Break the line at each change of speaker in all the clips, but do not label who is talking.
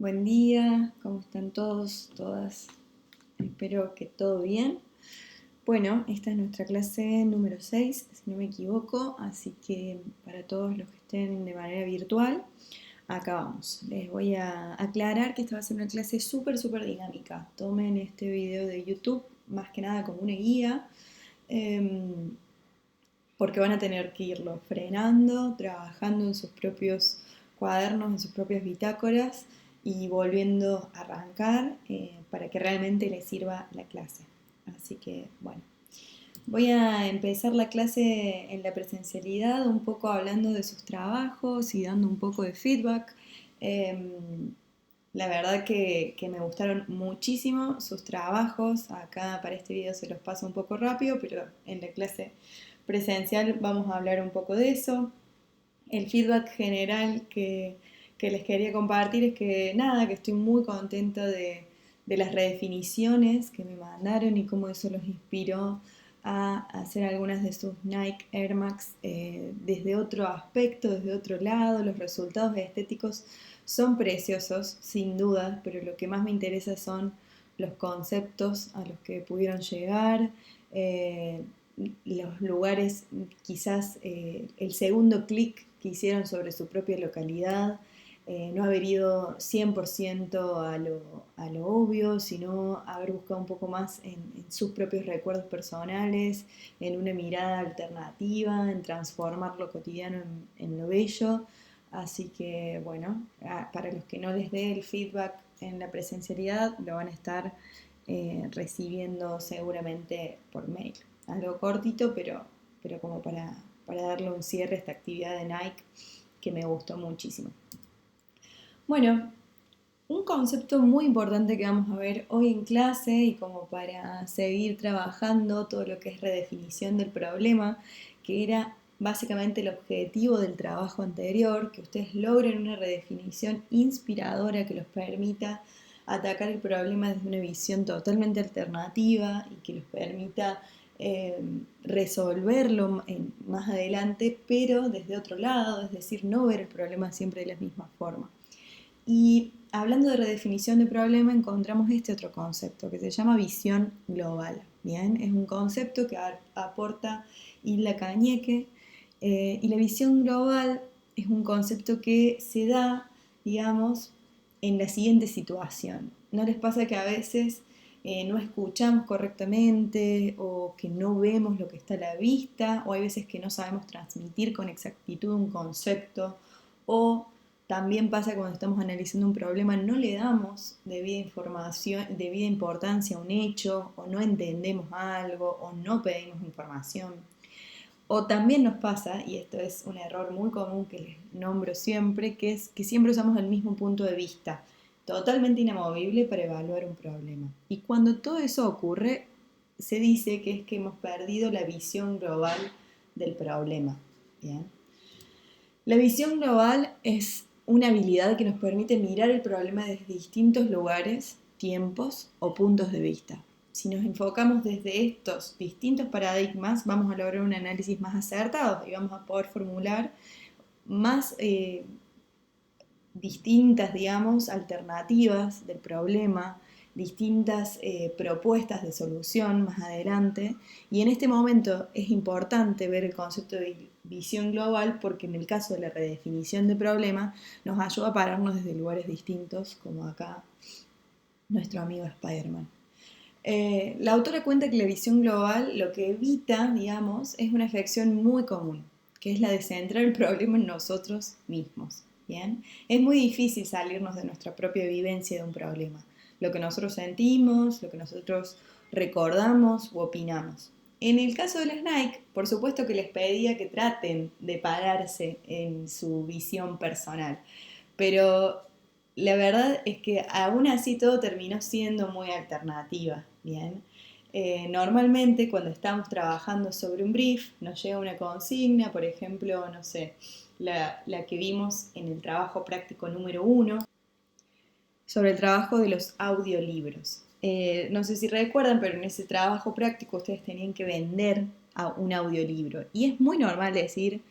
Buen día, ¿cómo están todos, todas? Espero que todo bien. Bueno, esta es nuestra clase número 6, si no me equivoco, así que para todos los que estén de manera virtual, acá vamos. Les voy a aclarar que esta va a ser una clase súper dinámica. Tomen este video de YouTube más que nada como una guía, em, porque van a tener que irlo frenando, trabajando en sus propios cuadernos, en sus propias bitácoras y volviendo a arrancar para que realmente les sirva la clase. Así que bueno, voy a empezar la clase en la presencialidad un poco hablando de sus trabajos y dando un poco de feedback. La verdad que me gustaron muchísimo sus trabajos. Acá para este video se los paso un poco rápido, pero en la clase presencial vamos a hablar un poco de eso. El feedback general que les quería compartir es que nada, que estoy muy contenta de las redefiniciones que me mandaron y cómo eso los inspiró a hacer algunas de sus Nike Air Max desde otro aspecto, desde otro lado. Los resultados estéticos son preciosos, sin duda, pero lo que más me interesa son los conceptos a los que pudieron llegar, eh, los lugares, quizás el segundo clic que hicieron sobre su propia localidad, no haber ido 100% a lo obvio, sino haber buscado un poco más en sus propios recuerdos personales, en una mirada alternativa, en transformar lo cotidiano en lo bello. Así que bueno, para los que no les dé el feedback en la presencialidad, lo van a estar recibiendo seguramente por mail. Algo cortito, pero como para darle un cierre a esta actividad de Nike que me gustó muchísimo. Bueno, un concepto muy importante que vamos a ver hoy en clase y como para seguir trabajando todo lo que es redefinición del problema, que era básicamente el objetivo del trabajo anterior, que ustedes logren una redefinición inspiradora que los permita atacar el problema desde una visión totalmente alternativa y que los permita resolverlo más adelante, pero desde otro lado, es decir, no ver el problema siempre de la misma forma. Y hablando de redefinición de problema, encontramos este otro concepto que se llama visión global. Bien, es un concepto que aporta Isla Cañeque, y la visión global es un concepto que se da, digamos, en la siguiente situación. ¿No les pasa que a veces no escuchamos correctamente o que no vemos lo que está a la vista, o hay veces que no sabemos transmitir con exactitud un concepto, o también pasa cuando estamos analizando un problema, no le damos debida información, debida importancia a un hecho, o no entendemos algo, o no pedimos información? O también nos pasa, y esto es un error muy común que les nombro siempre, que es que siempre usamos el mismo punto de vista, totalmente inamovible para evaluar un problema. Y cuando todo eso ocurre, se dice que es que hemos perdido la visión global del problema. ¿Bien? La visión global es una habilidad que nos permite mirar el problema desde distintos lugares, tiempos o puntos de vista. Si nos enfocamos desde estos distintos paradigmas, vamos a lograr un análisis más acertado y vamos a poder formular más distintas, digamos, alternativas del problema, distintas propuestas de solución más adelante. Y en este momento es importante ver el concepto de visión global porque en el caso de la redefinición de problema nos ayuda a pararnos desde lugares distintos, como acá nuestro amigo Spider-Man. La autora cuenta que la visión global lo que evita, digamos, es una afección muy común, que es la de centrar el problema en nosotros mismos. ¿Bien? Es muy difícil salirnos de nuestra propia vivencia de un problema, lo que nosotros sentimos, lo que nosotros recordamos u opinamos. En el caso de las Nike, por supuesto que les pedía que traten de pararse en su visión personal, pero la verdad es que aún así todo terminó siendo muy alternativa, ¿bien? Normalmente cuando estamos trabajando sobre un brief nos llega una consigna, por ejemplo, no sé, la que vimos en el trabajo práctico número 1, sobre el trabajo de los audiolibros. No sé si recuerdan, pero en ese trabajo práctico ustedes tenían que vender a un audiolibro. Y es muy normal decir,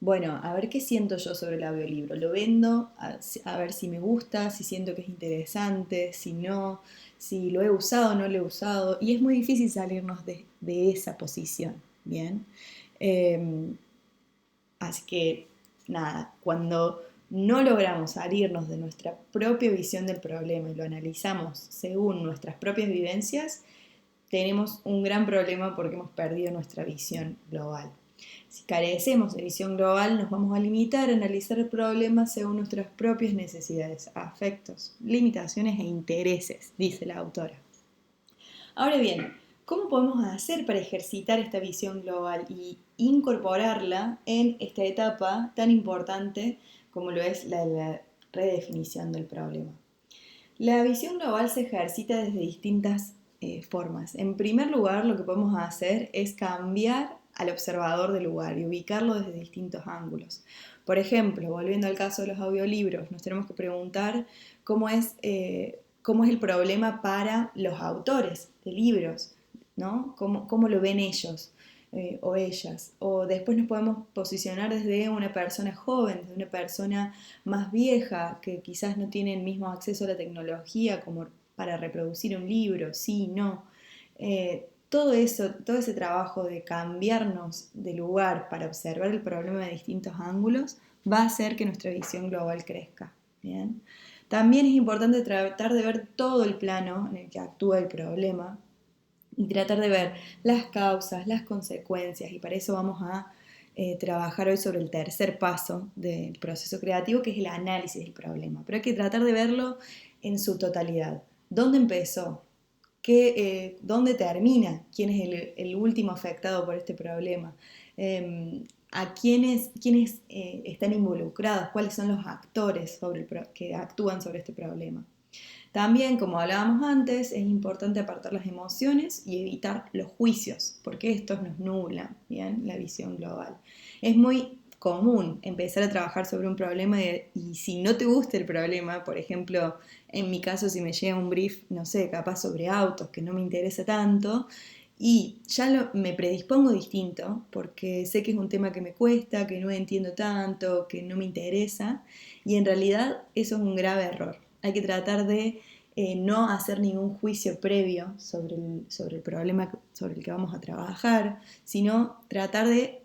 bueno, a ver qué siento yo sobre el audiolibro. Lo vendo, a ver si me gusta, si siento que es interesante, si no, si lo he usado o no lo he usado. Y es muy difícil salirnos de esa posición, ¿bien? Eh, Así que, nada, cuando no logramos salirnos de nuestra propia visión del problema y lo analizamos según nuestras propias vivencias, tenemos un gran problema porque hemos perdido nuestra visión global. Si carecemos de visión global, nos vamos a limitar a analizar el problema según nuestras propias necesidades, afectos, limitaciones e intereses, dice la autora. Ahora bien, ¿cómo podemos hacer para ejercitar esta visión global y incorporarla en esta etapa tan importante como lo es la redefinición del problema? La visión global se ejercita desde distintas formas. En primer lugar, lo que podemos hacer es cambiar al observador del lugar y ubicarlo desde distintos ángulos. Por ejemplo, volviendo al caso de los audiolibros, nos tenemos que preguntar cómo es el problema para los autores de libros, ¿no? ¿Cómo lo ven ellos? O ellas. O después nos podemos posicionar desde una persona joven, desde una persona más vieja, que quizás no tiene el mismo acceso a la tecnología como para reproducir un libro, sí, no. Todo eso, todo ese trabajo de cambiarnos de lugar para observar el problema de distintos ángulos va a hacer que nuestra visión global crezca. ¿Bien? También es importante tratar de ver todo el plano en el que actúa el problema y tratar de ver las causas, las consecuencias, y para eso vamos a trabajar hoy sobre el tercer paso del proceso creativo, que es el análisis del problema. Pero hay que tratar de verlo en su totalidad. ¿Dónde empezó? ¿Dónde termina? ¿Quién es el último afectado por este problema? ¿A quiénes están involucrados? ¿Cuáles son los actores que actúan sobre este problema? También, como hablábamos antes, es importante apartar las emociones y evitar los juicios, porque estos nos nublan, ¿bien? La visión global. Es muy común empezar a trabajar sobre un problema y si no te gusta el problema, por ejemplo, en mi caso si me llega un brief, no sé, capaz sobre autos que no me interesa tanto, y ya me predispongo distinto porque sé que es un tema que me cuesta, que no entiendo tanto, que no me interesa, y en realidad eso es un grave error. Hay que tratar de no hacer ningún juicio previo sobre el problema sobre el que vamos a trabajar, sino tratar de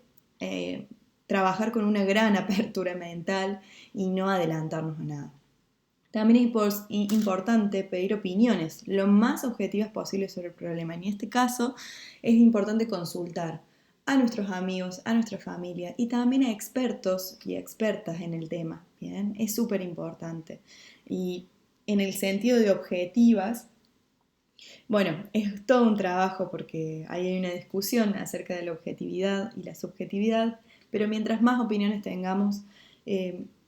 trabajar con una gran apertura mental y no adelantarnos a nada. También es importante pedir opiniones lo más objetivas posible sobre el problema. En este caso es importante consultar a nuestros amigos, a nuestra familia y también a expertos y expertas en el tema. ¿Bien? Es súper importante. Y en el sentido de objetivas, bueno, es todo un trabajo porque ahí hay una discusión acerca de la objetividad y la subjetividad, pero mientras más opiniones tengamos,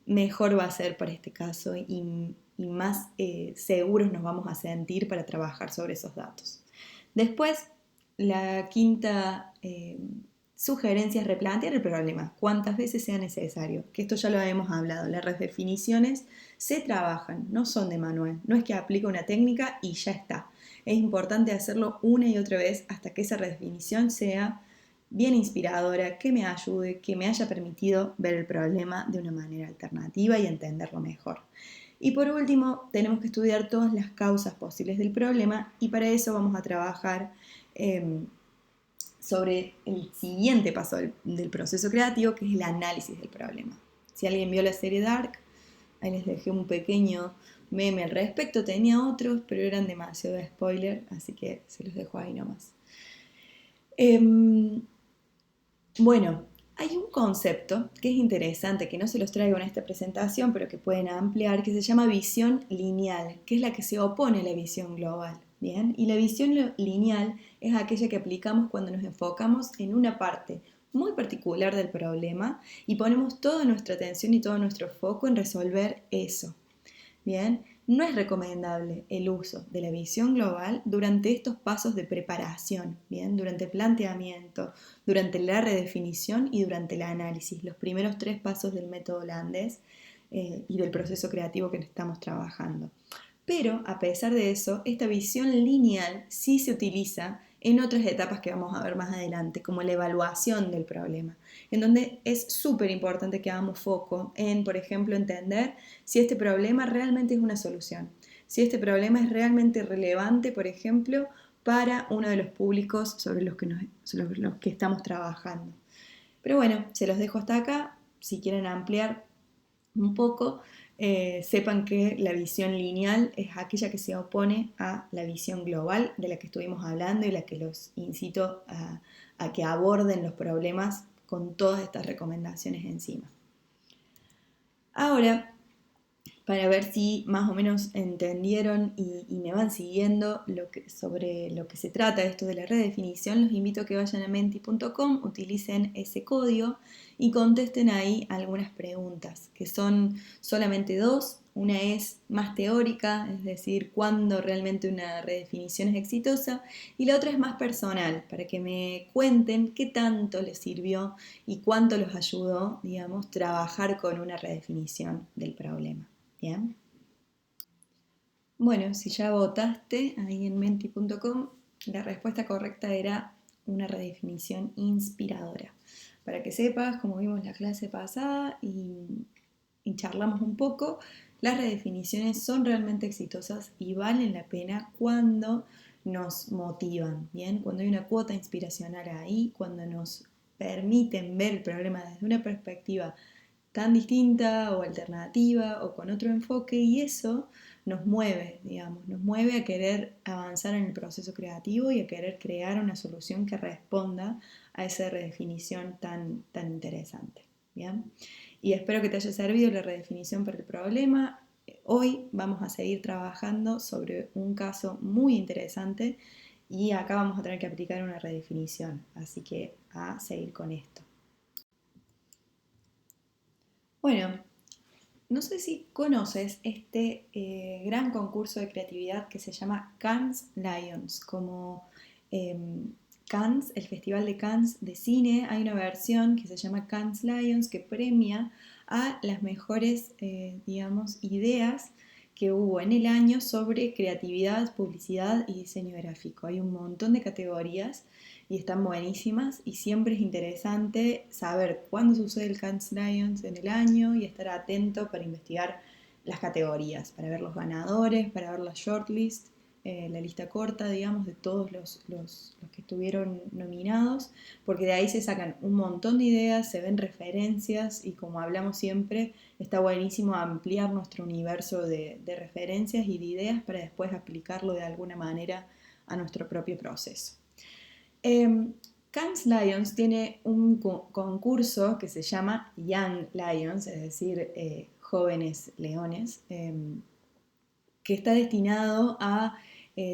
mejor va a ser para este caso y más seguros nos vamos a sentir para trabajar sobre esos datos. Después, la quinta sugerencia es replantear el problema cuantas veces sea necesario, que esto ya lo hemos hablado, las redefiniciones se trabajan, no son de manual, no es que aplique una técnica y ya está. Es importante hacerlo una y otra vez hasta que esa redefinición sea bien inspiradora, que me ayude, que me haya permitido ver el problema de una manera alternativa y entenderlo mejor. Y por último, tenemos que estudiar todas las causas posibles del problema y para eso vamos a trabajar sobre el siguiente paso del proceso creativo, que es el análisis del problema. Si alguien vio la serie Dark, ahí les dejé un pequeño meme al respecto, tenía otros, pero eran demasiado spoiler, así que se los dejo ahí nomás. Bueno, hay un concepto que es interesante, que no se los traigo en esta presentación, pero que pueden ampliar, que se llama visión lineal, que es la que se opone a la visión global. ¿Bien? Y la visión lineal es aquella que aplicamos cuando nos enfocamos en una parte muy particular del problema y ponemos toda nuestra atención y todo nuestro foco en resolver eso. Bien, no es recomendable el uso de la visión global durante estos pasos de preparación, bien, durante el planteamiento, durante la redefinición y durante el análisis, los primeros 3 pasos del método holandés y del proceso creativo que estamos trabajando. Pero, a pesar de eso, esta visión lineal sí se utiliza en otras etapas que vamos a ver más adelante, como la evaluación del problema, en donde es súper importante que hagamos foco en, por ejemplo, entender si este problema realmente es una solución, si este problema es realmente relevante, por ejemplo, para uno de los públicos sobre los que estamos trabajando. Pero bueno, se los dejo hasta acá. Si quieren ampliar un poco, sepan que la visión lineal es aquella que se opone a la visión global de la que estuvimos hablando y la que los incito a que aborden los problemas con todas estas recomendaciones encima. Ahora, para ver si más o menos entendieron y me van siguiendo sobre lo que se trata esto de la redefinición, los invito a que vayan a menti.com, utilicen ese código y contesten ahí algunas preguntas, que son solamente dos. Una es más teórica, es decir, cuándo realmente una redefinición es exitosa, y la otra es más personal, para que me cuenten qué tanto les sirvió y cuánto los ayudó, digamos, trabajar con una redefinición del problema. Bien. Bueno, si ya votaste ahí en menti.com, la respuesta correcta era una redefinición inspiradora. Para que sepas, como vimos la clase pasada y charlamos un poco, las redefiniciones son realmente exitosas y valen la pena cuando nos motivan, ¿bien? Cuando hay una cuota inspiracional ahí, cuando nos permiten ver el problema desde una perspectiva tan distinta o alternativa o con otro enfoque, y eso nos mueve, digamos, nos mueve a querer avanzar en el proceso creativo y a querer crear una solución que responda a esa redefinición tan, tan interesante. ¿Bien? Y espero que te haya servido la redefinición para el problema. Hoy vamos a seguir trabajando sobre un caso muy interesante y acá vamos a tener que aplicar una redefinición, así que a seguir con esto. Bueno, no sé si conoces este gran concurso de creatividad que se llama Cannes Lions, como eh, Cannes, el Festival de Cannes de cine. Hay una versión que se llama Cannes Lions que premia a las mejores, digamos, ideas que hubo en el año sobre creatividad, publicidad y diseño gráfico. Hay un montón de categorías y están buenísimas y siempre es interesante saber cuándo sucede el Cannes Lions en el año y estar atento para investigar las categorías, para ver los ganadores, para ver la shortlist, la lista corta, digamos, de todos los que estuvieron nominados, porque de ahí se sacan un montón de ideas, se ven referencias y como hablamos siempre, está buenísimo ampliar nuestro universo de referencias y de ideas para después aplicarlo de alguna manera a nuestro propio proceso. Cannes Lions tiene un concurso que se llama Young Lions, es decir, jóvenes leones, que está destinado a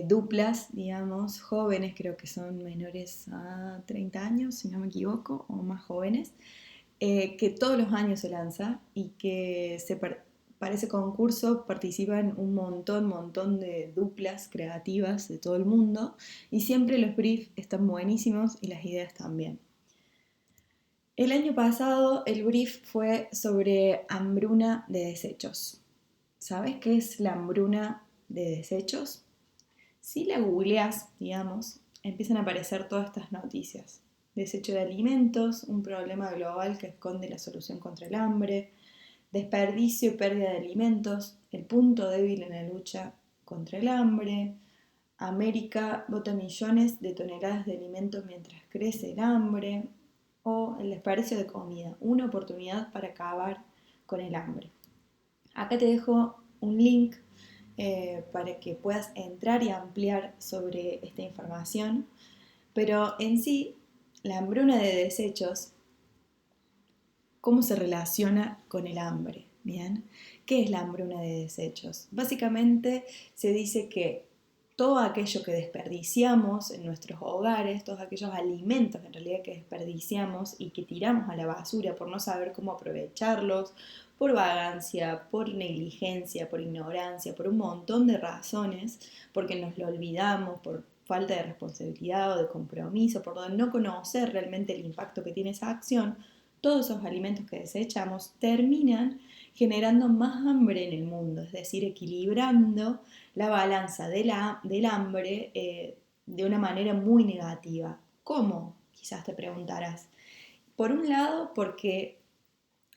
duplas, digamos, jóvenes, creo que son menores a 30 años, si no me equivoco, o más jóvenes, que todos los años se lanza y que para ese concurso participan un montón de duplas creativas de todo el mundo y siempre los briefs están buenísimos y las ideas también. El año pasado el brief fue sobre hambruna de desechos. ¿Sabes qué es la hambruna de desechos? Si la googleas, digamos, empiezan a aparecer todas estas noticias. Desecho de alimentos, un problema global que esconde la solución contra el hambre, desperdicio y pérdida de alimentos, el punto débil en la lucha contra el hambre, América bota millones de toneladas de alimentos mientras crece el hambre, o el desperdicio de comida, una oportunidad para acabar con el hambre. Acá te dejo un link para que puedas entrar y ampliar sobre esta información, pero en sí, la hambruna de desechos, ¿cómo se relaciona con el hambre? Bien, ¿qué es la hambruna de desechos? Básicamente se dice que todo aquello que desperdiciamos en nuestros hogares, todos aquellos alimentos en realidad que desperdiciamos y que tiramos a la basura por no saber cómo aprovecharlos, por vagancia, por negligencia, por ignorancia, por un montón de razones, porque nos lo olvidamos, por falta de responsabilidad o de compromiso, por no conocer realmente el impacto que tiene esa acción, todos esos alimentos que desechamos terminan generando más hambre en el mundo, es decir, equilibrando la balanza del hambre de una manera muy negativa. ¿Cómo? Quizás te preguntarás. Por un lado, porque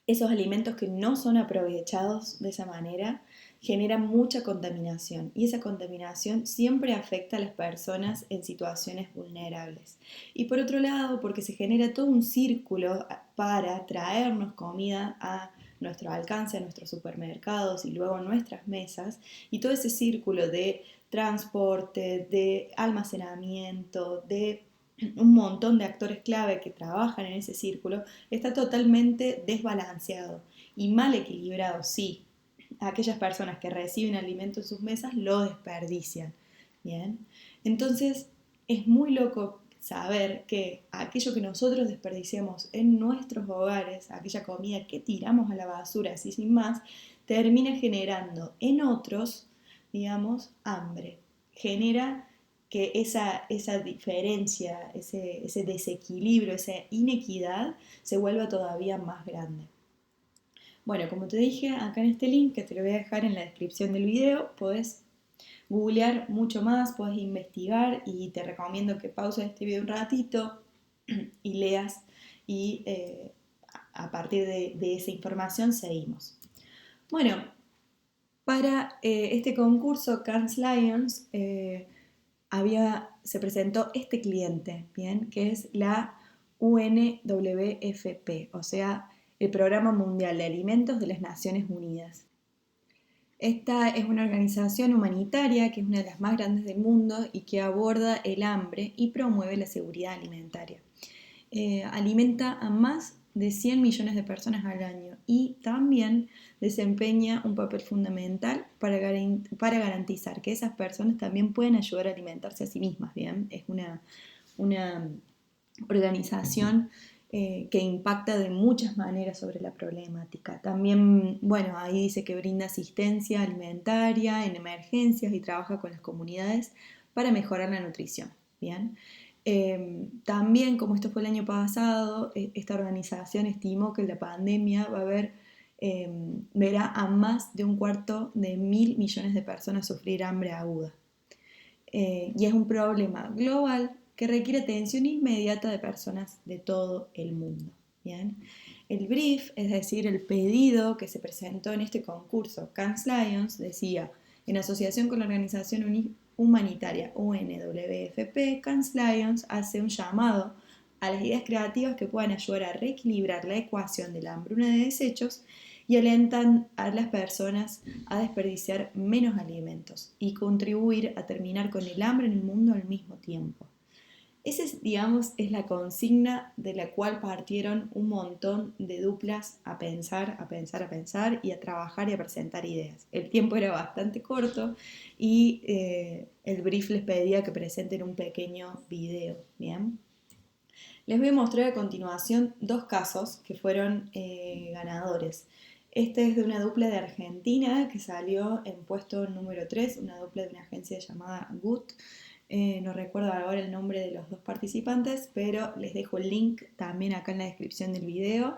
esos alimentos que no son aprovechados de esa manera generan mucha contaminación y esa contaminación siempre afecta a las personas en situaciones vulnerables. Y por otro lado, porque se genera todo un círculo para traernos comida a nuestro alcance, a nuestros supermercados y luego a nuestras mesas, y todo ese círculo de transporte, de almacenamiento, de un montón de actores clave que trabajan en ese círculo, está totalmente desbalanceado y mal equilibrado, sí. Aquellas personas que reciben alimento en sus mesas lo desperdician. Bien, entonces es muy loco saber que aquello que nosotros desperdiciamos en nuestros hogares, aquella comida que tiramos a la basura así sin más, termina generando en otros, digamos, hambre. Genera que esa diferencia, ese desequilibrio, esa inequidad se vuelva todavía más grande. Bueno, como te dije, acá en este link que te lo voy a dejar en la descripción del video, podés googlear mucho más, podés investigar y te recomiendo que pauses este video un ratito y leas y a partir de esa información seguimos. Bueno, para este concurso Cannes Lions se presentó este cliente, ¿bien? Que es la UNWFP, o sea, el Programa Mundial de Alimentos de las Naciones Unidas. Esta es una organización humanitaria que es una de las más grandes del mundo y que aborda el hambre y promueve la seguridad alimentaria. Alimenta a más de 100 millones de personas al año y también desempeña un papel fundamental para garantizar que esas personas también pueden ayudar a alimentarse a sí mismas, ¿bien? Es una organización que impacta de muchas maneras sobre la problemática. También, bueno, ahí dice que brinda asistencia alimentaria en emergencias y trabaja con las comunidades para mejorar la nutrición, ¿bien? También, como esto fue el año pasado, esta organización estimó que la pandemia verá a más de 250 millones de personas sufrir hambre aguda. Y es un problema global que requiere atención inmediata de personas de todo el mundo. ¿Bien? El brief, es decir, el pedido que se presentó en este concurso Cannes Lions, decía, en asociación con la organización humanitaria UNWFP, Cannes Lions hace un llamado a las ideas creativas que puedan ayudar a reequilibrar la ecuación de la hambruna de desechos y alentan a las personas a desperdiciar menos alimentos y contribuir a terminar con el hambre en el mundo al mismo tiempo. Esa, digamos, es la consigna de la cual partieron un montón de duplas a pensar y a trabajar y a presentar ideas. El tiempo era bastante corto y el brief les pedía que presenten un pequeño video, ¿bien? Les voy a mostrar a continuación dos casos que fueron ganadores. Este es de una dupla de Argentina que salió en puesto número 3, una dupla de una agencia llamada Good. No recuerdo ahora el nombre de los dos participantes, pero les dejo el link también acá en la descripción del video.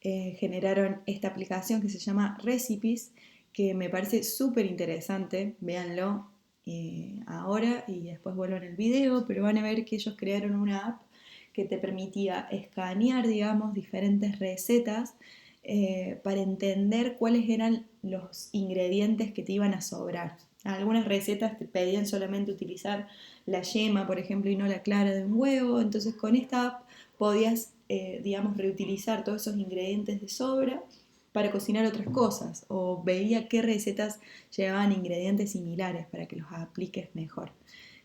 Generaron esta aplicación que se llama Recipes, que me parece súper interesante. Véanlo ahora y después vuelvan al video, pero van a ver que ellos crearon una app que te permitía escanear, digamos, diferentes recetas para entender cuáles eran los ingredientes que te iban a sobrar. Algunas recetas te pedían solamente utilizar la yema, por ejemplo, y no la clara de un huevo. Entonces con esta app podías, digamos, reutilizar todos esos ingredientes de sobra para cocinar otras cosas. O veía qué recetas llevaban ingredientes similares para que los apliques mejor.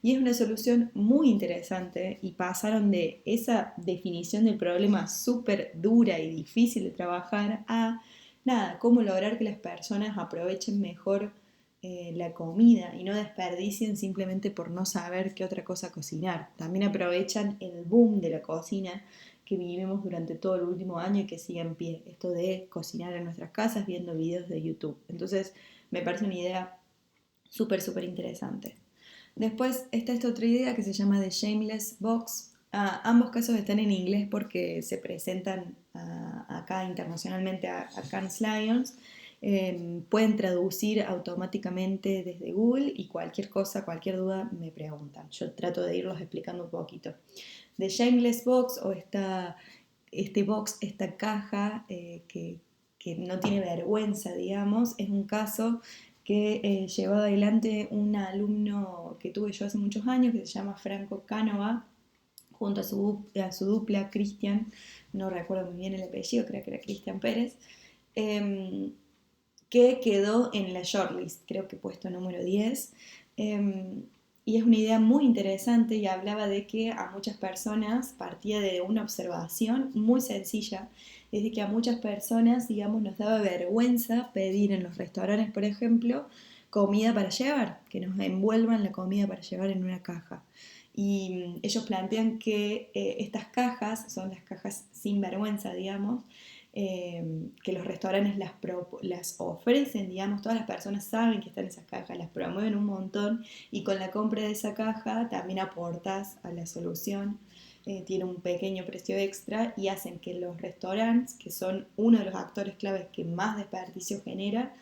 Y es una solución muy interesante y pasaron de esa definición del problema súper dura y difícil de trabajar a, nada, cómo lograr que las personas aprovechen mejor la comida y no desperdicien simplemente por no saber qué otra cosa cocinar. También aprovechan el boom de la cocina que vivimos durante todo el último año y que sigue en pie. Esto de cocinar en nuestras casas viendo videos de YouTube. Entonces me parece una idea súper interesante. Después está esta otra idea que se llama The Shameless Box. Ambos casos están en inglés porque se presentan acá internacionalmente a Cannes Lions. Pueden traducir automáticamente desde Google y cualquier cosa, cualquier duda me preguntan. Yo trato de irlos explicando un poquito. The Shameless Box o esta caja que no tiene vergüenza, digamos, es un caso que llevó adelante un alumno que tuve yo hace muchos años que se llama Franco Cánova, junto a su dupla Cristian, no recuerdo muy bien el apellido, creo que era Cristian Pérez, que quedó en la shortlist, creo que puesto número 10. Y es una idea muy interesante y hablaba de que a muchas personas partía de una observación muy sencilla, es de que a muchas personas, digamos, nos daba vergüenza pedir en los restaurantes, por ejemplo, comida para llevar, que nos envuelvan la comida para llevar en una caja. Y ellos plantean que estas cajas son las cajas sin vergüenza, digamos, que los restaurantes las ofrecen, digamos, todas las personas saben que están esas cajas, las promueven un montón y con la compra de esa caja también aportas a la solución, tiene un pequeño precio extra y hacen que los restaurantes, que son uno de los actores claves que más desperdicio genera,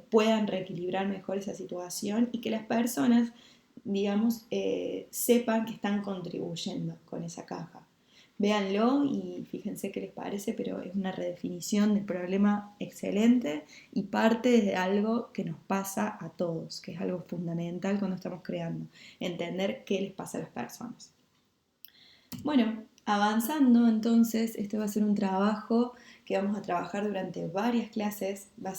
puedan reequilibrar mejor esa situación y que las personas, digamos, sepan que están contribuyendo con esa caja. Véanlo y fíjense qué les parece, pero es una redefinición del problema excelente y parte de algo que nos pasa a todos, que es algo fundamental cuando estamos creando, entender qué les pasa a las personas. Bueno, avanzando entonces, este va a ser un trabajo que vamos a trabajar durante varias clases, va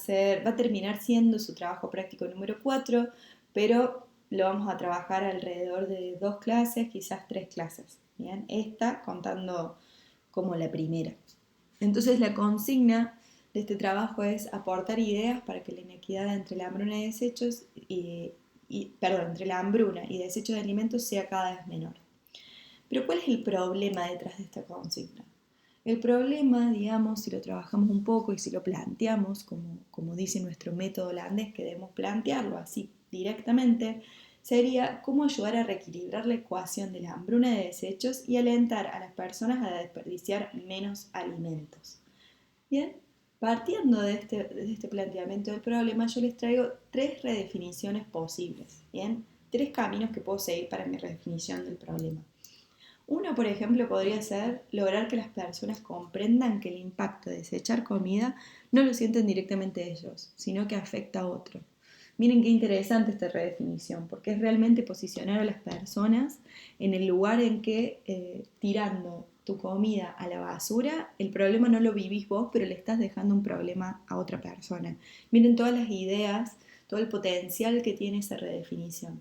a terminar siendo su trabajo práctico número 4, pero lo vamos a trabajar alrededor de 2 clases, quizás 3 clases, ¿bien? Esta contando como la primera. Entonces la consigna de este trabajo es aportar ideas para que la inequidad entre la hambruna y desechos entre la hambruna y desechos de alimentos sea cada vez menor. Pero ¿cuál es el problema detrás de esta consigna? El problema, digamos, si lo trabajamos un poco y si lo planteamos, como dice nuestro método holandés, que debemos plantearlo así directamente, sería cómo ayudar a reequilibrar la ecuación de la hambruna de desechos y alentar a las personas a desperdiciar menos alimentos. Bien, partiendo de este planteamiento del problema, yo les traigo 3 redefiniciones posibles, ¿bien? 3 caminos que puedo seguir para mi redefinición del problema. Uno, por ejemplo, podría ser lograr que las personas comprendan que el impacto de desechar comida no lo sienten directamente ellos, sino que afecta a otro. Miren qué interesante esta redefinición, porque es realmente posicionar a las personas en el lugar en que tirando tu comida a la basura, el problema no lo vivís vos, pero le estás dejando un problema a otra persona. Miren todas las ideas, todo el potencial que tiene esa redefinición.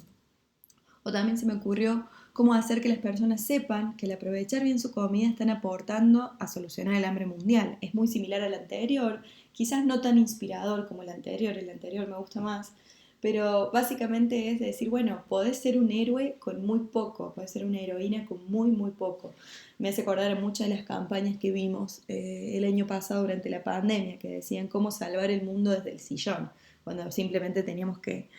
O también se me ocurrió cómo hacer que las personas sepan que al aprovechar bien su comida están aportando a solucionar el hambre mundial. Es muy similar al anterior, quizás no tan inspirador como el anterior me gusta más, pero básicamente es decir, bueno, podés ser un héroe con muy poco, podés ser una heroína con muy, muy poco. Me hace acordar a muchas de las campañas que vimos el año pasado durante la pandemia, que decían cómo salvar el mundo desde el sillón, cuando simplemente teníamos que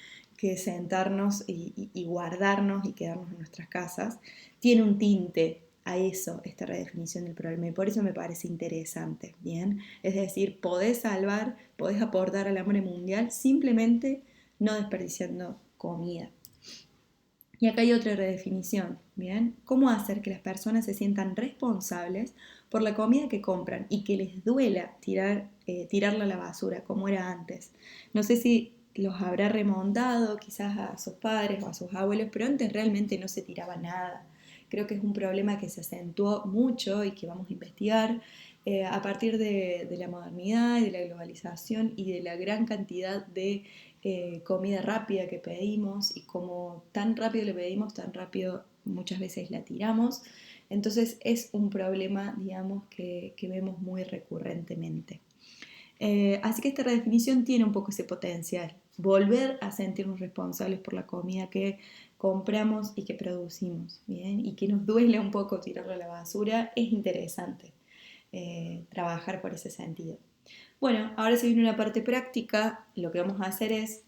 sentarnos y guardarnos y quedarnos en nuestras casas, tiene un tinte a eso, esta redefinición del problema, y por eso me parece interesante, ¿bien? Es decir, podés salvar, podés aportar al hambre mundial simplemente no desperdiciando comida. Y acá hay otra redefinición, ¿bien? ¿Cómo hacer que las personas se sientan responsables por la comida que compran y que les duela tirarla a la basura, como era antes? No sé si los habrá remontado quizás a sus padres o a sus abuelos, pero antes realmente no se tiraba nada. Creo que es un problema que se acentuó mucho y que vamos a investigar a partir de la modernidad y de la globalización y de la gran cantidad de comida rápida que pedimos y como tan rápido le pedimos, tan rápido muchas veces la tiramos. Entonces es un problema, digamos, que vemos muy recurrentemente. Así que esta redefinición tiene un poco ese potencial, volver a sentirnos responsables por la comida que compramos y que producimos, ¿bien? Y que nos duele un poco tirarlo a la basura, es interesante trabajar por ese sentido. Bueno, ahora se viene una parte práctica, lo que vamos a hacer es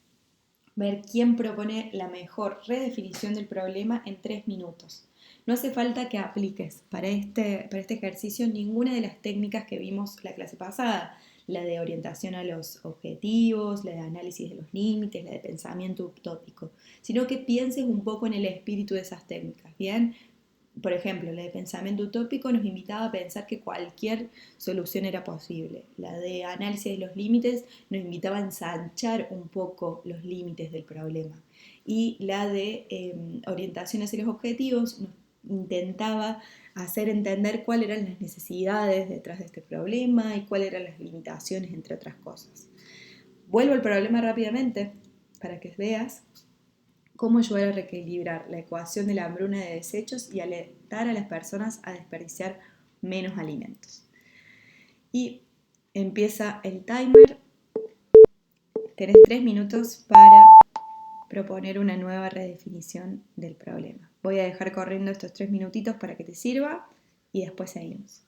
ver quién propone la mejor redefinición del problema en 3 minutos. No hace falta que apliques para este ejercicio ninguna de las técnicas que vimos la clase pasada. la de orientación a los objetivos, la de análisis de los límites, la de pensamiento utópico, sino que pienses un poco en el espíritu de esas técnicas, ¿bien? Por ejemplo, la de pensamiento utópico nos invitaba a pensar que cualquier solución era posible. La de análisis de los límites nos invitaba a ensanchar un poco los límites del problema. Y la de orientación hacia los objetivos nos intentaba hacer entender cuáles eran las necesidades detrás de este problema y cuáles eran las limitaciones, entre otras cosas. Vuelvo al problema rápidamente para que veas cómo ayudar a reequilibrar la ecuación de la hambruna de desechos y alentar a las personas a desperdiciar menos alimentos. Y empieza el timer. Tenés 3 minutos para proponer una nueva redefinición del problema. Voy a dejar corriendo estos 3 minutitos para que te sirva y después seguimos.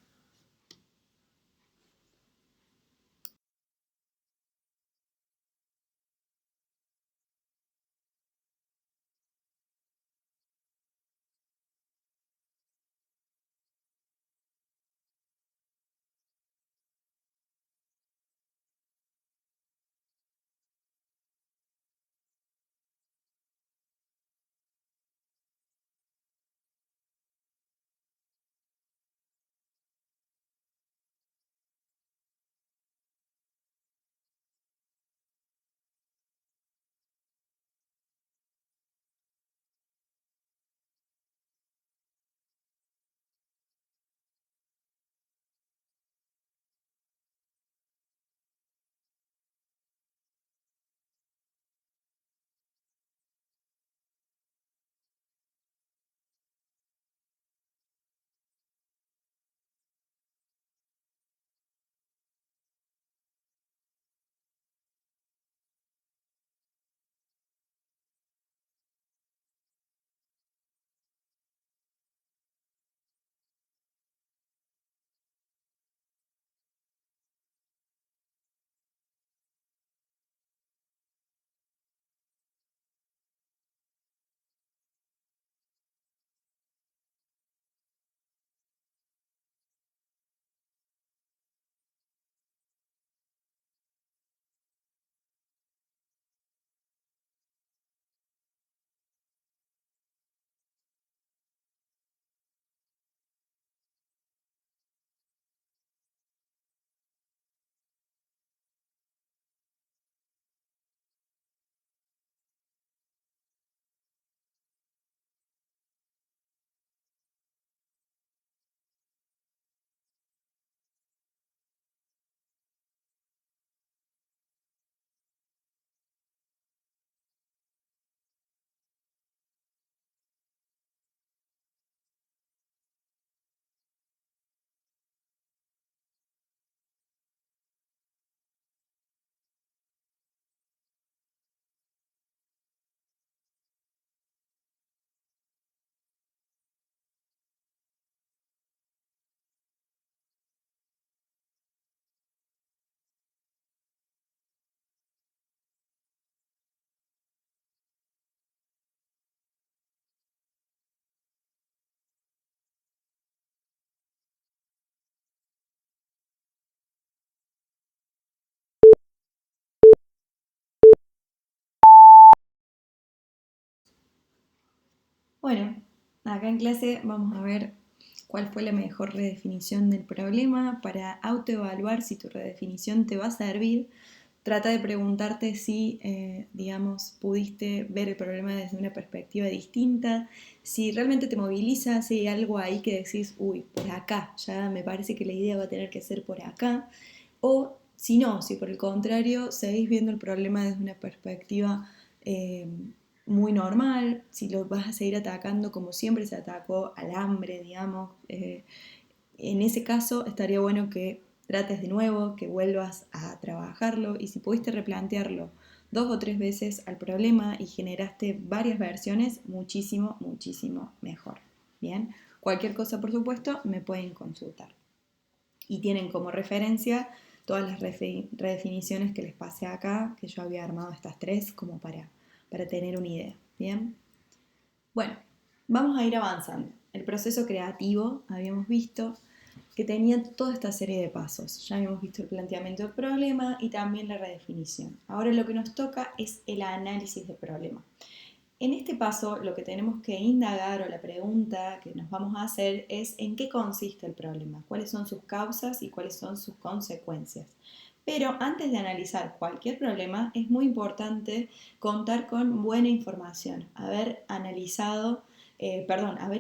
Bueno, acá en clase vamos a ver cuál fue la mejor redefinición del problema. Para autoevaluar si tu redefinición te va a servir, trata de preguntarte si, digamos, pudiste ver el problema desde una perspectiva distinta, si realmente te moviliza, si hay algo ahí que decís, uy, por acá, ya me parece que la idea va a tener que ser por acá, o si no, si por el contrario seguís viendo el problema desde una perspectiva muy normal, si lo vas a seguir atacando como siempre se atacó al hambre, digamos, en ese caso estaría bueno que trates de nuevo, que vuelvas a trabajarlo y si pudiste replantearlo 2 o 3 veces al problema y generaste varias versiones, muchísimo, muchísimo mejor. Bien, cualquier cosa por supuesto me pueden consultar y tienen como referencia todas las redefiniciones que les pasé acá, que yo había armado estas 3 como para tener una idea. Bien, bueno, vamos a ir avanzando. El proceso creativo, habíamos visto, que tenía toda esta serie de pasos. Ya habíamos visto el planteamiento del problema y también la redefinición. Ahora lo que nos toca es el análisis del problema. En este paso lo que tenemos que indagar o la pregunta que nos vamos a hacer es en qué consiste el problema, cuáles son sus causas y cuáles son sus consecuencias. Pero antes de analizar cualquier problema es muy importante contar con buena información, haber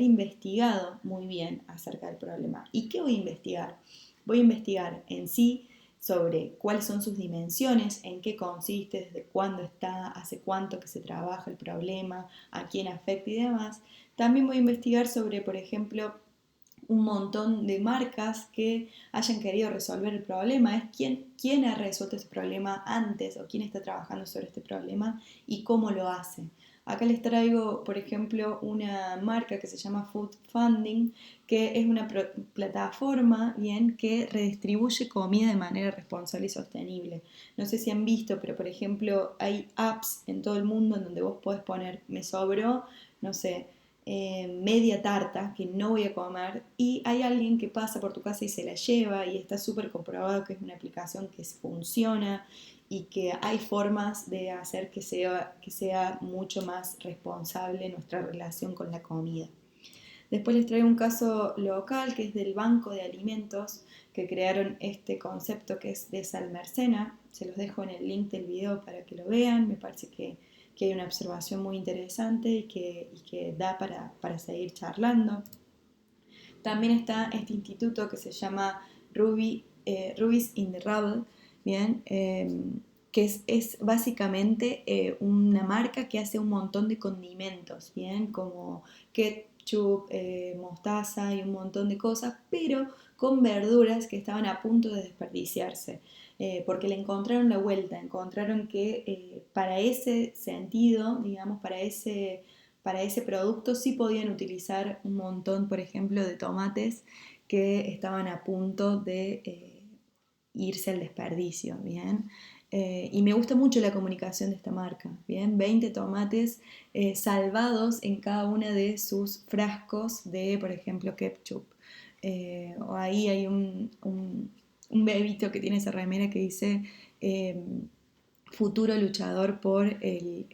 investigado muy bien acerca del problema. ¿Y qué voy a investigar? Voy a investigar en sí sobre cuáles son sus dimensiones, en qué consiste, desde cuándo está, hace cuánto que se trabaja el problema, a quién afecta y demás. También voy a investigar sobre, por ejemplo, un montón de marcas que hayan querido resolver el problema, es quién ha resuelto este problema antes o quién está trabajando sobre este problema y cómo lo hace. Acá les traigo, por ejemplo, una marca que se llama Food Funding, que es una plataforma bien, que redistribuye comida de manera responsable y sostenible. No sé si han visto, pero por ejemplo hay apps en todo el mundo en donde vos podés poner, me sobró, no sé, media tarta que no voy a comer y hay alguien que pasa por tu casa y se la lleva y está súper comprobado que es una aplicación que funciona y que hay formas de hacer que sea mucho más responsable nuestra relación con la comida. Después les traigo un caso local que es del Banco de Alimentos que crearon este concepto que es de Salmercena. Se los dejo en el link del video para que lo vean. Me parece que hay una observación muy interesante y que da para seguir charlando. También está este instituto que se llama Rubies in the Rubble, ¿bien? Que es básicamente una marca que hace un montón de condimentos, ¿bien? Como ketchup, mostaza y un montón de cosas, pero con verduras que estaban a punto de desperdiciarse, porque le encontraron la vuelta, encontraron que para ese sentido, digamos, para ese producto sí podían utilizar un montón, por ejemplo, de tomates que estaban a punto de irse al desperdicio, ¿bien? Y me gusta mucho la comunicación de esta marca, ¿bien? 20 tomates salvados en cada una de sus frascos de, por ejemplo, ketchup. O ahí hay un bebito que tiene esa remera que dice eh, futuro luchador por el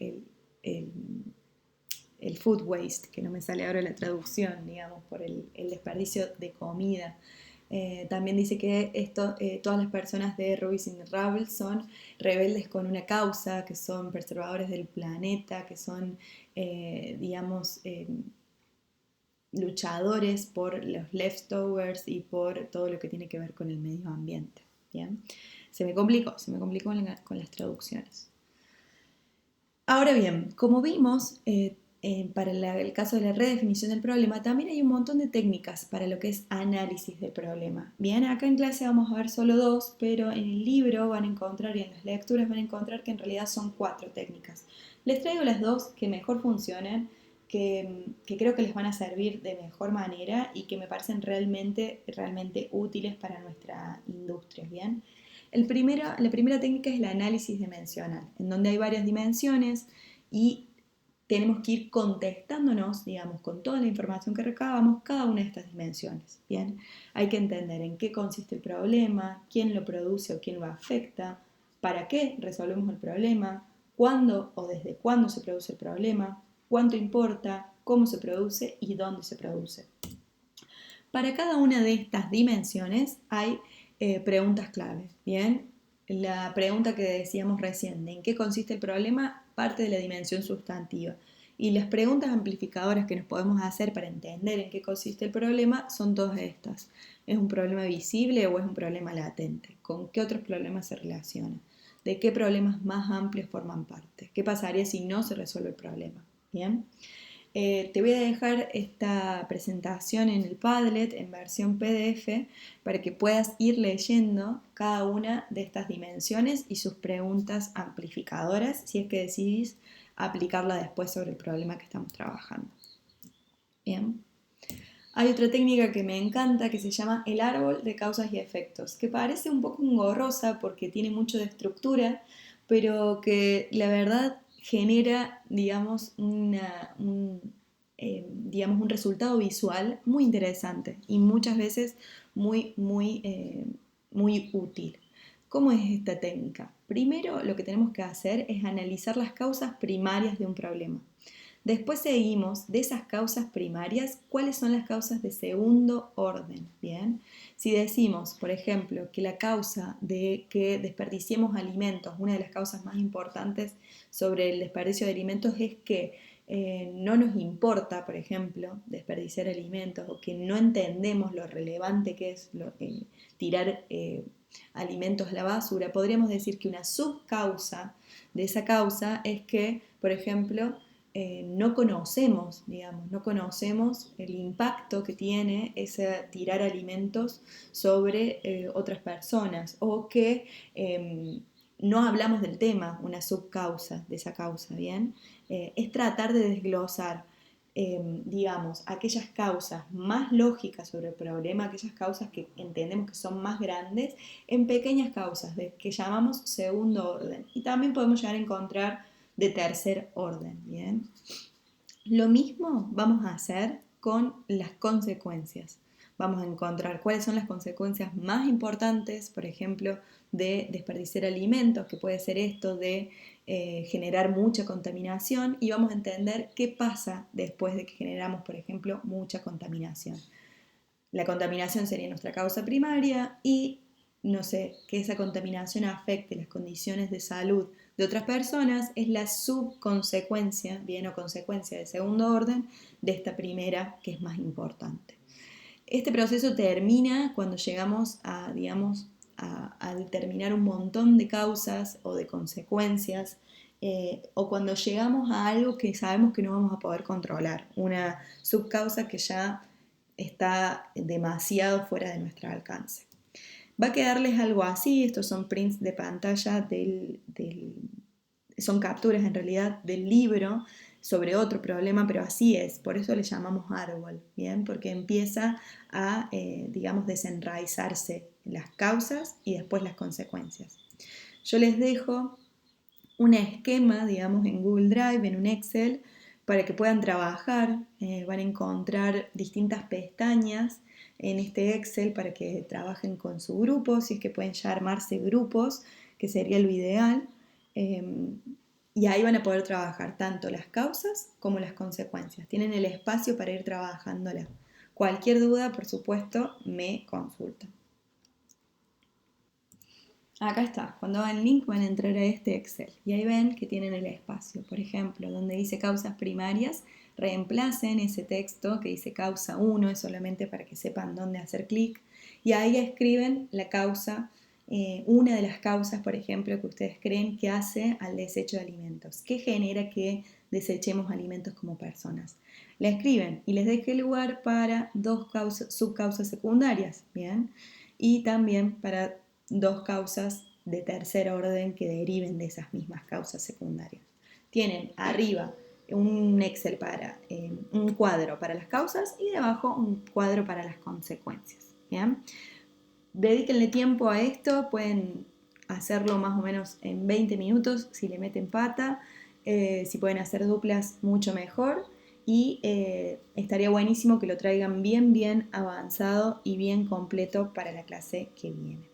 el food waste, que no me sale ahora la traducción, digamos, por el desperdicio de comida. También dice que todas las personas de Rubies in the Rubble son rebeldes con una causa, que son preservadores del planeta, que son, digamos, luchadores por los leftovers y por todo lo que tiene que ver con el medio ambiente. ¿Bien? Se me complicó con las traducciones. Ahora bien, como vimos, para el caso de la redefinición del problema, también hay un montón de técnicas para lo que es análisis del problema. Bien, acá en clase vamos a ver solo dos, pero en el libro van a encontrar y en las lecturas van a encontrar que en realidad son 4 técnicas. Les traigo las dos que mejor funcionan, que creo que les van a servir de mejor manera y que me parecen realmente, realmente útiles para nuestra industria. Bien. La primera técnica es el análisis dimensional, en donde hay varias dimensiones y tenemos que ir contestándonos, digamos, con toda la información que recabamos, cada una de estas dimensiones. Bien, hay que entender en qué consiste el problema, quién lo produce o quién lo afecta, para qué resolvemos el problema, cuándo o desde cuándo se produce el problema, cuánto importa, cómo se produce y dónde se produce. Para cada una de estas dimensiones hay preguntas clave, ¿bien? La pregunta que decíamos recién, de en qué consiste el problema, parte de la dimensión sustantiva. Y las preguntas amplificadoras que nos podemos hacer para entender en qué consiste el problema son todas estas. ¿Es un problema visible o es un problema latente? ¿Con qué otros problemas se relaciona? ¿De qué problemas más amplios forman parte? ¿Qué pasaría si no se resuelve el problema? ¿Bien? Te voy a dejar esta presentación en el Padlet en versión PDF para que puedas ir leyendo cada una de estas dimensiones y sus preguntas amplificadoras si es que decidís aplicarla después sobre el problema que estamos trabajando. Bien. Hay otra técnica que me encanta que se llama el árbol de causas y efectos, que parece un poco engorrosa porque tiene mucho de estructura, pero que la verdad genera, digamos, digamos, un resultado visual muy interesante y muchas veces muy útil. ¿Cómo es esta técnica? Primero lo que tenemos que hacer es analizar las causas primarias de un problema. Después seguimos de esas causas primarias, cuáles son las causas de segundo orden, ¿bien? Si decimos, por ejemplo, que la causa de que desperdiciemos alimentos, una de las causas más importantes sobre el desperdicio de alimentos es que no nos importa, por ejemplo, desperdiciar alimentos o que no entendemos lo relevante que es tirar alimentos a la basura, podríamos decir que una subcausa de esa causa es que, por ejemplo, no conocemos, digamos, no conocemos el impacto que tiene ese tirar alimentos sobre otras personas o que no hablamos del tema, una subcausa de esa causa, ¿bien? Es tratar de desglosar, digamos, aquellas causas más lógicas sobre el problema, aquellas causas que entendemos que son más grandes, en pequeñas causas que llamamos segundo orden. Y también podemos llegar a encontrar de tercer orden, ¿bien? Lo mismo vamos a hacer con las consecuencias. Vamos a encontrar cuáles son las consecuencias más importantes, por ejemplo, de desperdiciar alimentos, que puede ser esto de generar mucha contaminación, y vamos a entender qué pasa después de que generamos, por ejemplo, mucha contaminación. La contaminación sería nuestra causa primaria y, no sé, que esa contaminación afecte las condiciones de salud de otras personas es la subconsecuencia, bien, o consecuencia de segundo orden de esta primera, que es más importante. Este proceso termina cuando llegamos a, digamos, a determinar un montón de causas o de consecuencias, o cuando llegamos a algo que sabemos que no vamos a poder controlar, una subcausa que ya está demasiado fuera de nuestro alcance. Va a quedarles algo así, estos son prints de pantalla son capturas en realidad del libro sobre otro problema, pero así es, por eso le llamamos árbol, ¿bien? Porque empieza a, digamos, desenraizarse las causas y después las consecuencias. Yo les dejo un esquema, digamos, en Google Drive, en un Excel, para que puedan trabajar. Van a encontrar distintas pestañas en este Excel para que trabajen con su grupo, si es que pueden ya armarse grupos, que sería lo ideal. Y ahí van a poder trabajar tanto las causas como las consecuencias. Tienen el espacio para ir trabajándolas. Cualquier duda, por supuesto, me consultan. Acá está, cuando van al link van a entrar a este Excel y ahí ven que tienen el espacio. Por ejemplo, donde dice causas primarias, reemplacen ese texto que dice causa 1, es solamente para que sepan dónde hacer clic, y ahí escriben la causa, una de las causas, por ejemplo, que ustedes creen que hace al desecho de alimentos, que genera que desechemos alimentos como personas. La escriben y les deje lugar para dos subcausas secundarias, ¿bien? Y también para dos causas de tercer orden que deriven de esas mismas causas secundarias. Tienen arriba un Excel para un cuadro para las causas y debajo un cuadro para las consecuencias. ¿Bien? Dedíquenle tiempo a esto, pueden hacerlo más o menos en 20 minutos si le meten pata, si pueden hacer duplas mucho mejor, y estaría buenísimo que lo traigan bien avanzado y bien completo para la clase que viene.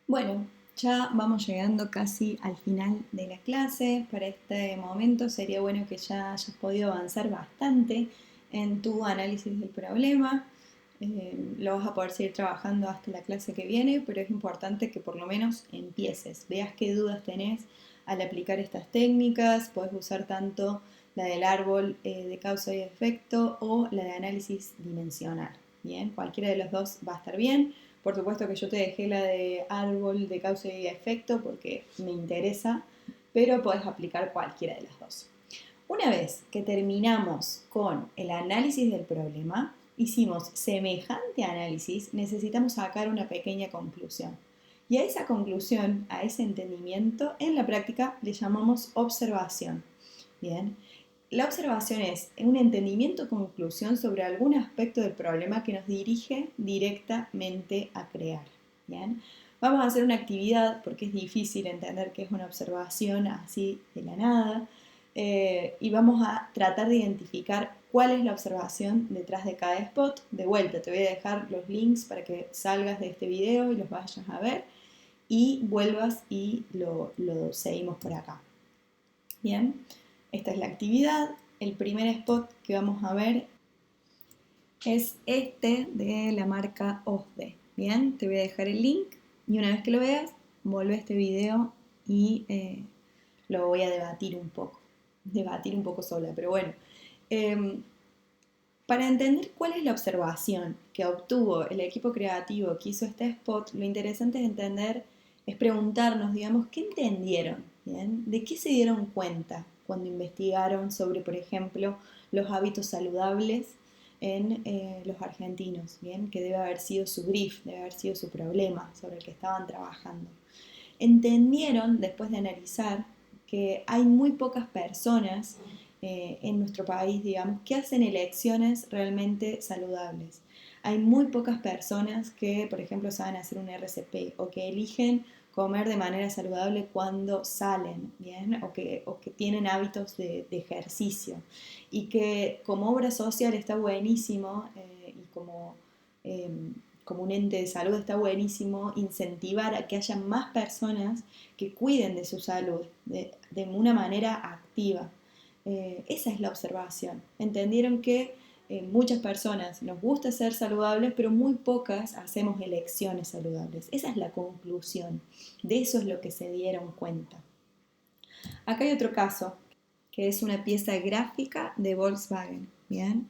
Bueno, ya vamos llegando casi al final de la clase. Para este momento sería bueno que ya hayas podido avanzar bastante en tu análisis del problema. Lo vas a poder seguir trabajando hasta la clase que viene, pero es importante que por lo menos empieces, veas qué dudas tenés al aplicar estas técnicas. Podés usar tanto la del árbol de causa y efecto o la de análisis dimensional. Bien, cualquiera de los dos va a estar bien. Por supuesto que yo te dejé la de árbol de causa y efecto porque me interesa, pero podés aplicar cualquiera de las dos. Una vez que terminamos con el análisis del problema, hicimos semejante análisis, necesitamos sacar una pequeña conclusión. Y a esa conclusión, a ese entendimiento, en la práctica le llamamos observación. Bien, la observación es un entendimiento o conclusión sobre algún aspecto del problema que nos dirige directamente a crear. ¿Bien? Vamos a hacer una actividad porque es difícil entender qué es una observación así de la nada. y vamos a tratar de identificar cuál es la observación detrás de cada spot. De vuelta, te voy a dejar los links para que salgas de este video y los vayas a ver y vuelvas y lo seguimos por acá. Bien, esta es la actividad. El primer spot que vamos a ver es este de la marca OSDE. Bien, te voy a dejar el link y una vez que lo veas, vuelve a este video y lo voy a debatir un poco sola, pero bueno. Para entender cuál es la observación que obtuvo el equipo creativo que hizo este spot, lo interesante es preguntarnos, digamos, ¿qué entendieron? ¿Bien? ¿De qué se dieron cuenta cuando investigaron sobre, por ejemplo, los hábitos saludables en los argentinos? ¿Bien? Que debe haber sido su brief, debe haber sido su problema sobre el que estaban trabajando. Entendieron, después de analizar, que hay muy pocas personas en nuestro país, digamos, que hacen elecciones realmente saludables. Hay muy pocas personas que, por ejemplo, saben hacer un RCP o que eligen comer de manera saludable cuando salen, ¿bien? O que tienen hábitos de ejercicio. Y que como obra social está buenísimo y eh, como un ente de salud está buenísimo incentivar a que haya más personas que cuiden de su salud de una manera activa. Esa es la observación. Entendieron que muchas personas nos gusta ser saludables, pero muy pocas hacemos elecciones saludables. Esa es la conclusión. De eso es lo que se dieron cuenta. Acá hay otro caso, que es una pieza gráfica de Volkswagen. Bien.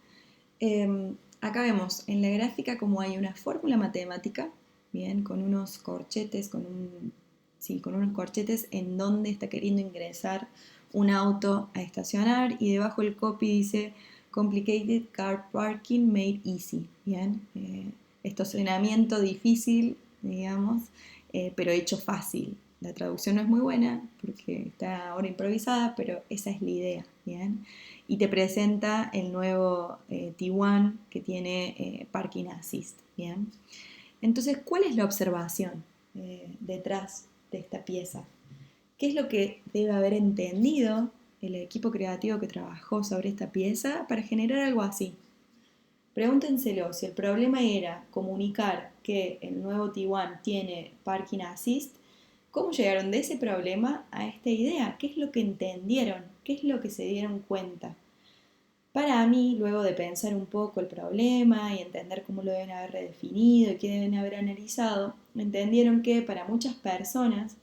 Acá vemos en la gráfica como hay una fórmula matemática, bien, con unos corchetes, con unos corchetes en donde está queriendo ingresar un auto a estacionar y debajo el copy dice Complicated car parking made easy, bien, estacionamiento difícil, digamos, pero hecho fácil. La traducción no es muy buena porque está ahora improvisada, pero esa es la idea, bien. Y te presenta el nuevo T1 que tiene Parking Assist, bien. Entonces, ¿cuál es la observación detrás de esta pieza? ¿Qué es lo que debe haber entendido el equipo creativo que trabajó sobre esta pieza para generar algo así? Pregúntenselo, si el problema era comunicar que el nuevo T1 tiene Parking Assist, ¿cómo llegaron de ese problema a esta idea? ¿Qué es lo que entendieron? ¿Qué es lo que se dieron cuenta? Para mí, luego de pensar un poco el problema y entender cómo lo deben haber redefinido y qué deben haber analizado, entendieron que para muchas personas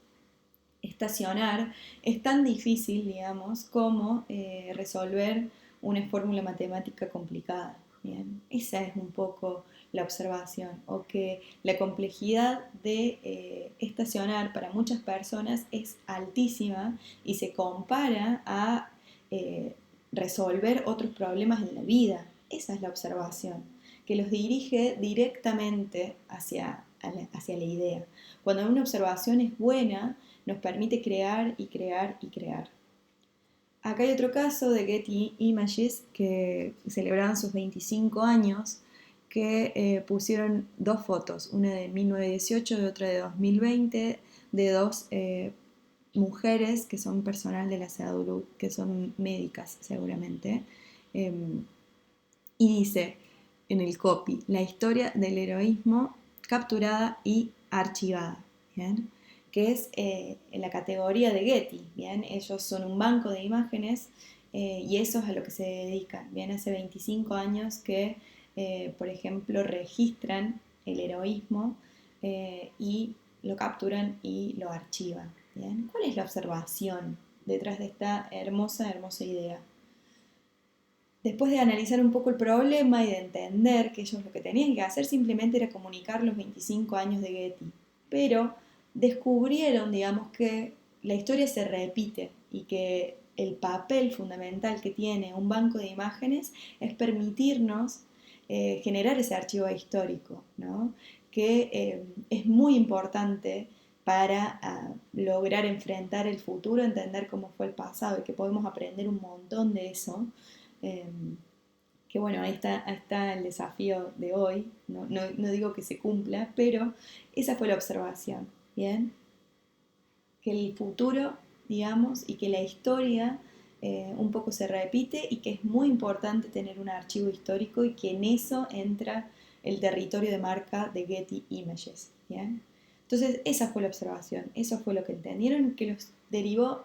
estacionar es tan difícil, digamos, como resolver una fórmula matemática complicada. Bien, esa es un poco la observación, o que la complejidad de estacionar para muchas personas es altísima y se compara a eh, resolver otros problemas en la vida. Esa es la observación, que los dirige directamente hacia la idea. Cuando una observación es buena, nos permite crear y crear y crear. Acá hay otro caso de Getty Images que celebraban sus 25 años, que pusieron dos fotos, una de 1918 y otra de 2020, de dos mujeres que son personal de la salud, que son médicas seguramente, eh, y dice en el copy, la historia del heroísmo capturada y archivada, ¿bien? Que es en la categoría de Getty, ¿bien? Ellos son un banco de imágenes y eso es a lo que se dedican, ¿bien? Hace 25 años que, por ejemplo, registran el heroísmo y lo capturan y lo archivan, ¿bien? ¿Cuál es la observación detrás de esta hermosa, hermosa idea? Después de analizar un poco el problema y de entender que ellos lo que tenían que hacer simplemente era comunicar los 25 años de Getty, pero descubrieron, digamos, que la historia se repite y que el papel fundamental que tiene un banco de imágenes es permitirnos generar ese archivo histórico, ¿no? Que es muy importante para lograr enfrentar el futuro, entender cómo fue el pasado y que podemos aprender un montón de eso. Eh, que bueno, ahí está el desafío de hoy, no digo que se cumpla, pero esa fue la observación, ¿bien? Que el futuro, digamos, y que la historia un poco se repite y que es muy importante tener un archivo histórico y que en eso entra el territorio de marca de Getty Images. ¿Bien? Entonces esa fue la observación, eso fue lo que entendieron que los derivó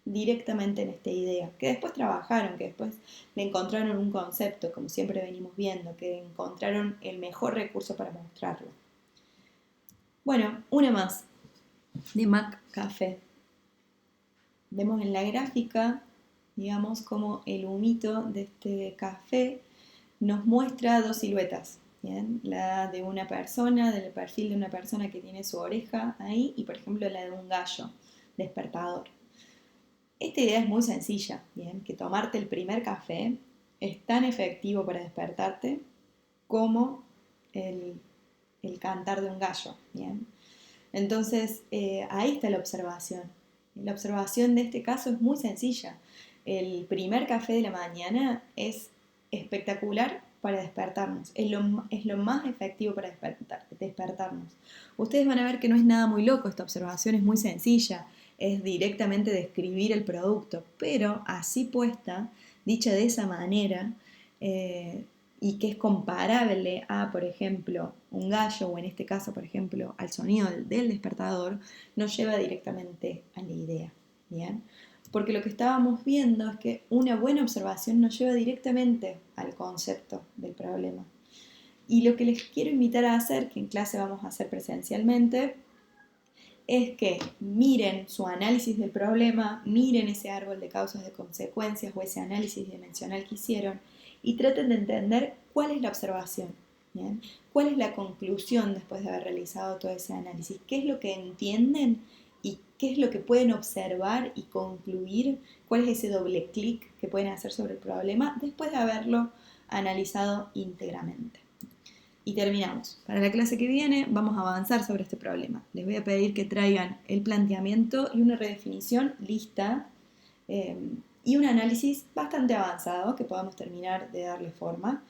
directamente en esta idea, que después trabajaron, que después le encontraron un concepto, como siempre venimos viendo, que encontraron el mejor recurso para mostrarlo. Bueno, una más, de McCafé. Vemos en la gráfica, digamos, como el humito de este café nos muestra dos siluetas. ¿Bien? La de una persona, del perfil de una persona que tiene su oreja ahí, y por ejemplo la de un gallo despertador. Esta idea es muy sencilla, ¿bien? Que tomarte el primer café es tan efectivo para despertarte como el cantar de un gallo, ¿bien? Entonces, ahí está la observación. La observación de este caso es muy sencilla. El primer café de la mañana es espectacular para despertarnos. Es lo más efectivo para despertarnos. Ustedes van a ver que no es nada muy loco, esta observación es muy sencilla. Es directamente describir el producto, pero así puesta, dicha de esa manera, y que es comparable a, por ejemplo, un gallo, o en este caso, por ejemplo, al sonido del despertador, nos lleva directamente a la idea, ¿bien? Porque lo que estábamos viendo es que una buena observación nos lleva directamente al concepto del problema. Y lo que les quiero invitar a hacer, que en clase vamos a hacer presencialmente, es que miren su análisis del problema, miren ese árbol de causas de consecuencias o ese análisis dimensional que hicieron y traten de entender cuál es la observación, ¿bien? ¿Cuál es la conclusión después de haber realizado todo ese análisis? ¿Qué es lo que entienden y qué es lo que pueden observar y concluir? ¿Cuál es ese doble clic que pueden hacer sobre el problema después de haberlo analizado íntegramente? Y terminamos. Para la clase que viene vamos a avanzar sobre este problema. Les voy a pedir que traigan el planteamiento y una redefinición lista y un análisis bastante avanzado que podamos terminar de darle forma.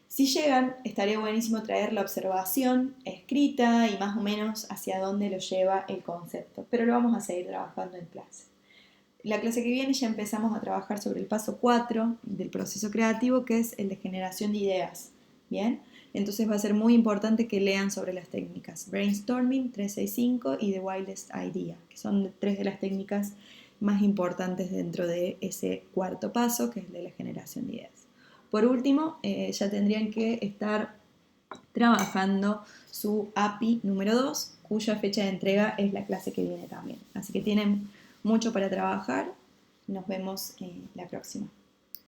Si llegan, estaría buenísimo traer la observación escrita y más o menos hacia dónde lo lleva el concepto, pero lo vamos a seguir trabajando en clase. La clase que viene ya empezamos a trabajar sobre el paso 4 del proceso creativo, que es el de generación de ideas. ¿Bien? Entonces va a ser muy importante que lean sobre las técnicas Brainstorming, 365 y The Wildest Idea, que son tres de las técnicas más importantes dentro de ese cuarto paso, que es el de la generación de ideas. Por último, ya tendrían que estar trabajando su API número 2, cuya fecha de entrega es la clase que viene también. Así que tienen mucho para trabajar. Nos vemos la próxima.